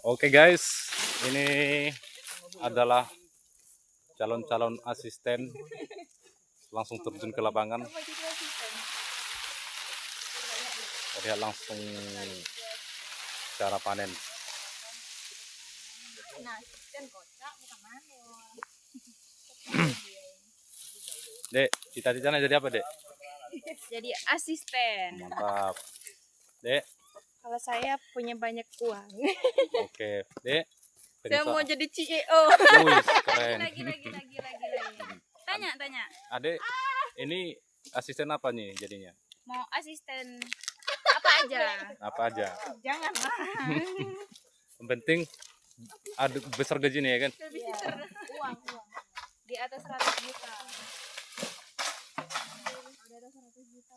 Oke guys, ini adalah calon-calon asisten langsung terjun ke lapangan. Lihat langsung cara panen. Nah, asisten kocak bukan manual. Dek, cita-citanya jadi apa, Dek? Jadi asisten. Mantap. Dek, Kalau saya punya banyak uang. oke. Dek, Saya mau jadi CEO. Wih, keren. Lagi. Tanya. Adek, ini asisten apa nih jadinya? Mau asisten apa aja? Apa aja? Jangan lah. Yang penting ada besar gajinya ya kan? Iya. Uang. Di atas 100 juta. Di atas 100 juta.